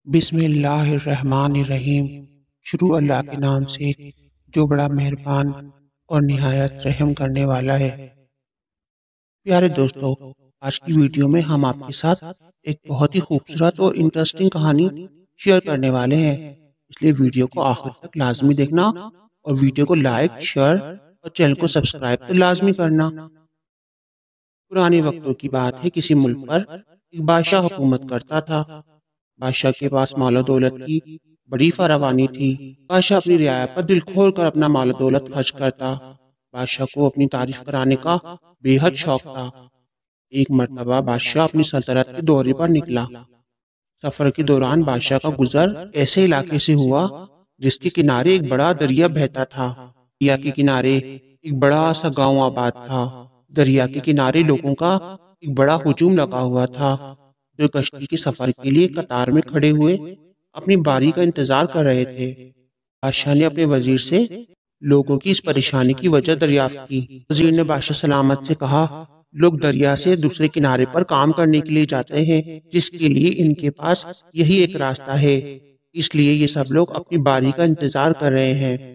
بسم اللہ الرحمن الرحیم۔ شروع اللہ کے نام سے جو بڑا مہربان اور نہایت رحم کرنے والا ہے۔ پیارے دوستو، آج کی ویڈیو میں ہم آپ کے ساتھ ایک بہت ہی خوبصورت اور انٹرسٹنگ کہانی شیئر کرنے والے ہیں، اس لیے ویڈیو کو آخر تک لازمی دیکھنا اور ویڈیو کو لائک، شیئر اور چینل کو سبسکرائب تو لازمی کرنا۔ پرانے وقتوں کی بات ہے، کسی ملک پر ایک بادشاہ حکومت کرتا تھا۔ بادشاہ کے پاس مال و دولت کی بڑی فراوانی تھی۔ بادشاہ اپنی رعایا پر دل کھول کر اپنا مال و دولت خرچ کرتا۔ بادشاہ کو اپنی تعریف کرانے کا بے حد شوق تھا۔ ایک مرتبہ بادشاہ اپنی سلطنت کے دورے پر نکلا۔ سفر کے دوران بادشاہ کا گزر ایسے علاقے سے ہوا جس کے کنارے ایک بڑا دریا بہتا تھا۔ دریا کے کنارے ایک بڑا سا گاؤں آباد تھا۔ دریا کے کنارے لوگوں کا ایک بڑا ہجوم لگا ہوا تھا، جو کشتی کے سفر کے لیے قطار میں کھڑے ہوئے اپنی باری کا انتظار کر رہے تھے۔ بادشاہ نے اپنے وزیر سے لوگوں کی اس پریشانی کی وجہ دریافت کی۔ وزیر نے بادشاہ سلامت سے کہا، لوگ دریا سے دوسرے کنارے پر کام کرنے کے لیے جاتے ہیں، جس کے لیے ان کے پاس یہی ایک راستہ ہے، اس لیے یہ سب لوگ اپنی باری کا انتظار کر رہے ہیں۔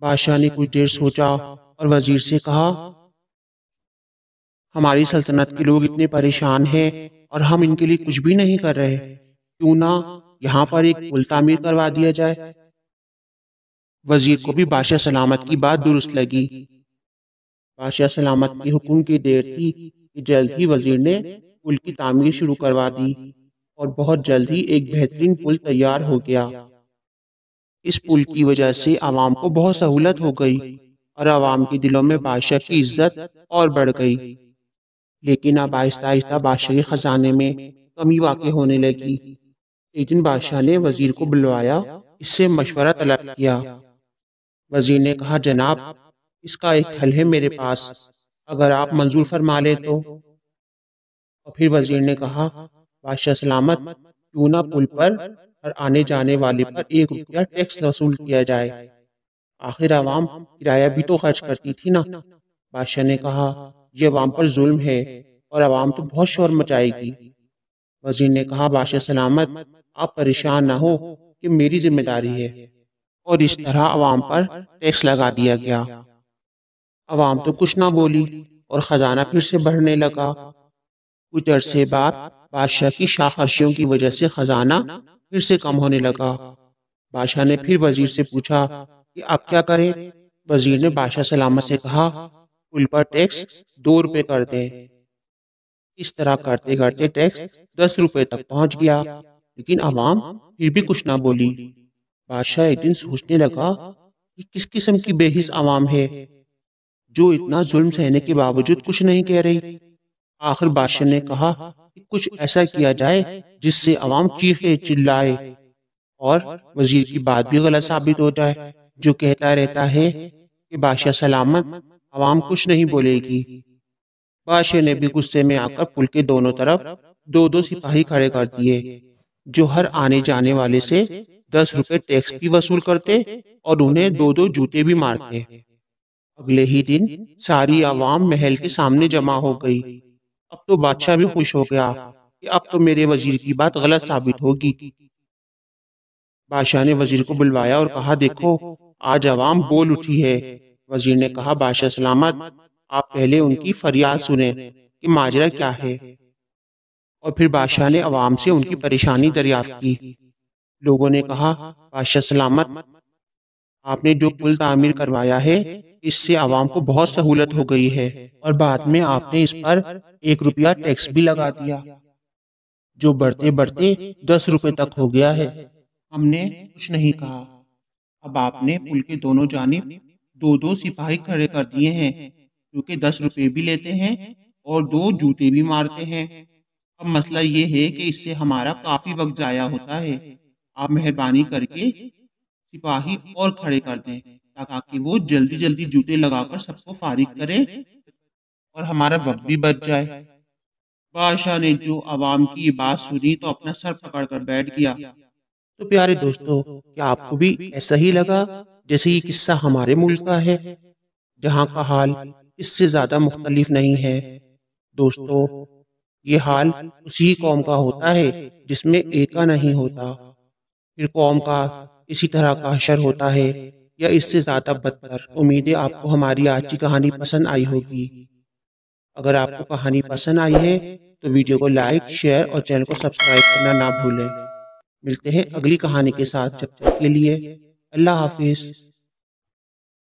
بادشاہ نے کچھ دیر سوچا اور وزیر سے کہا، ہماری سلطنت کے لوگ اتنے پریشان ہیں اور ہم ان کے لیے کچھ بھی نہیں کر رہے، کیوں نہ یہاں پر ایک پل تعمیر کروا دیا جائے۔ وزیر کو بھی بادشاہ سلامت کی بات درست لگی۔ بادشاہ سلامت کے حکم کی دیر تھی کہ جلد ہی وزیر نے پل کی تعمیر شروع کروا دی اور بہت جلد ہی ایک بہترین پل تیار ہو گیا۔ اس پل کی وجہ سے عوام کو بہت سہولت ہو گئی اور عوام کے دلوں میں بادشاہ کی عزت اور بڑھ گئی۔ لیکن اب آہستہ آہستہ بادشاہ کے خزانے میں کمی واقع ہونے لگی۔ ایک دن بادشاہ نے وزیر کو بلوایا، اس سے مشورہ طلب کیا۔ وزیر نے کہا، جناب، اس کا ایک حل ہے میرے پاس، اگر آپ منظور فرما لیں تو۔ اور پھر وزیر نے کہا، بادشاہ سلامت، کیوں نہ پل پر ہر آنے جانے والے پر 1 روپیہ ٹیکس وصول کیا جائے، آخر عوام کرایہ بھی تو خرچ کرتی تھی نا۔ بادشاہ نے کہا، یہ عوام پر ظلم ہے اور عوام تو بہت شور مچائے گی۔ وزیر نے کہا، بادشاہ سلامت، آپ پریشان نہ ہو، کہ میری ذمہ داری ہے۔ اور اس طرح عوام پر ٹیکس لگا دیا گیا۔ عوام تو کچھ نہ بولی اور خزانہ پھر سے بڑھنے لگا۔ کچھ عرصے بعد بادشاہ کی شاخرشیوں کی وجہ سے خزانہ پھر سے کم ہونے لگا۔ بادشاہ نے پھر وزیر سے پوچھا کہ اب کیا کریں؟ وزیر نے بادشاہ سلامت سے کہا، پل پر ٹیکس 2 روپے کر دیں۔ اس طرح کرتے کرتے ٹیکس 10 روپے تک پہنچ گیا، لیکن عوام پھر بھی کچھ نہ بولی۔ بادشاہ ایک دن سوچنے لگا کہ کس قسم کی بے حس عوام ہے جو اتنا ظلم سہنے کے باوجود کچھ نہیں کہہ رہی۔ آخر بادشاہ نے کہا کہ کچھ ایسا کیا جائے جس سے عوام چیخے چلائے اور وزیر کی بات بھی غلط ثابت ہو جائے، جو کہتا رہتا ہے کہ بادشاہ سلامت، عوام کچھ نہیں بولے گی۔ بادشاہ نے بھی غصے میں آ کر پل کے دونوں طرف 2 سپاہی کھڑے کر دیے، جو ہر آنے جانے والے سے 10 روپے ٹیکس بھی وصول کرتے اور انہیں 2 جوتے بھی مارتے۔ اگلے ہی دن ساری عوام محل کے سامنے جمع ہو گئی۔ اب تو بادشاہ بھی خوش ہو گیا کہ اب تو میرے وزیر کی بات غلط ثابت ہوگی۔ بادشاہ نے وزیر کو بلوایا اور کہا، دیکھو، آج عوام بول اٹھی ہے۔ وزیر نے کہا، بادشاہ سلامت، آپ پہلے ان کی فریاد سنیں کہ ماجرا کیا ہے۔ اور پھر بادشاہ نے عوام سے ان کی پریشانی دریافت کی۔ لوگوں نے کہا، بادشاہ سلامت، آپ نے جو پل تعمیر کروایا ہے، اس سے عوام کو بہت سہولت ہو گئی ہے، اور بعد میں آپ نے اس پر 1 روپیہ ٹیکس بھی لگا دیا، جو بڑھتے بڑھتے 10 روپے تک ہو گیا ہے۔ ہم نے کچھ نہیں کہا۔ اب آپ نے پل کے دونوں جانب 2 سپاہی کھڑے کر دیے ہیں، جو کہ 10 روپے بھی لیتے ہیں اور 2 جوتے بھی مارتے ہیں۔ اب مسئلہ یہ ہے کہ اس سے ہمارا کافی وقت ضائع ہوتا ہے۔ آپ مہربانی کر کے سپاہی اور کھڑے کر دیں تاکہ وہ جلدی جلدی جوتے لگا کر سب کو فارغ کریں اور ہمارا وقت بھی بچ جائے۔ بادشاہ نے جو عوام کی یہ بات سنی تو اپنا سر پکڑ کر بیٹھ گیا۔ تو پیارے دوستو، کیا آپ کو بھی ایسا ہی لگا جیسے یہ قصہ ہمارے ملک کا ہے، جہاں کا حال اس سے زیادہ مختلف نہیں ہے؟ دوستو، یہ حال اسی قوم کا ہوتا ہے جس میں ایک کا نہیں ہوتا، پھر قوم کا اسی طرح کا حشر ہوتا ہے یا اس سے زیادہ بدتر۔ امید ہے آپ کو ہماری آج کی کہانی پسند آئی ہوگی۔ اگر آپ کو کہانی پسند آئی ہے تو ویڈیو کو لائک، شیئر اور چینل کو سبسکرائب کرنا نہ بھولیں۔ ملتے ہیں اگلی کہانی کے ساتھ، جب تک کے لیے اللہ حافظ۔